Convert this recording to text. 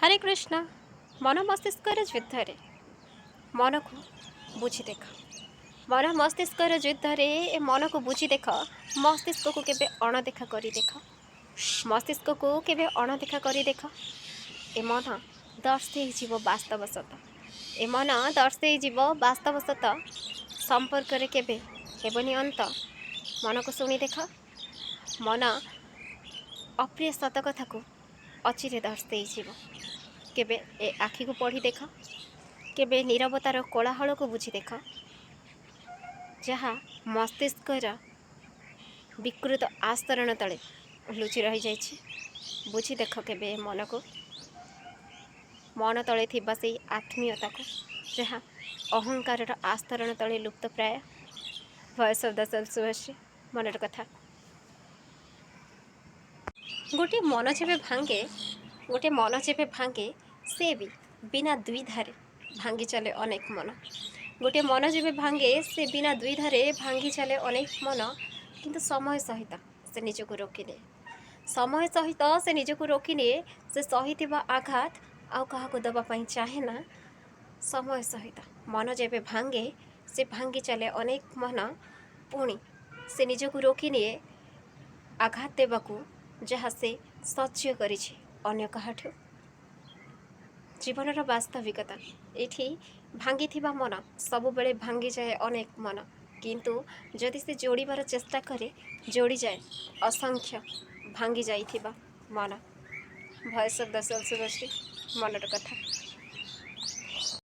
हरे कृष्ण मन मस्तिष्कर युद्ध मन को बुझी देख मन मस्तिष्कर युद्ध ए मन को बुझी देख मस्तिष्क को केबे अणदेखा करी देख मस्तिष्क को केबे अणदेखा करी देख ए मन दर्शे जीव वास्तव सत ए मन दर्शे जीव वास्तव सत संपर्क रे केबे हेबनी अंत मन को शुणी देख मन अप्रिय सत कथा को अचिरे दर्शे जीव केबे ए आखि को पढ़ी देख केबे नीरवतार कोलाहल को बुझी देख जहाँ मस्तिष्कर विकृत आस्तरण तले लुचि रही जाइछि बुझी देख केबे मन को मन तले थिबा से आत्मीयता को जहाँ अहंकार आस्तरण तले लुप्त प्राय वॉइस ऑफ द सेल्फ सुभाषी मनर कथा गोटे मन जेबे भांगे से भी बिना द्विधारे भांगी चले अनेक मन गोटे मन जेबे भांगे से बिना द्विधारे भांगी चले अनेक मन किंतु समय सहित से निजको रोकिने समय सहित से निजको रोकिने से सही आघात आउ क्या दवापाई चाहे ना समय सहित मन जेबे भांगे से भांगी चले अनेक मन पुणी से निजको रोकिने आघात देवाकू जहाँ से सह्य करिछि अन्य काहाठू जीवनर वास्तविकता एठी भांगी थिबा मन सबु बेले भांगी जाए अनेक मन किंतु जदि से जोड़ीबार चेष्टा करे जोड़ी जाए असंख्य भांगी जाइथिबा मन वॉइस ऑफ द सेल्फ सुभाषी मनर कथा।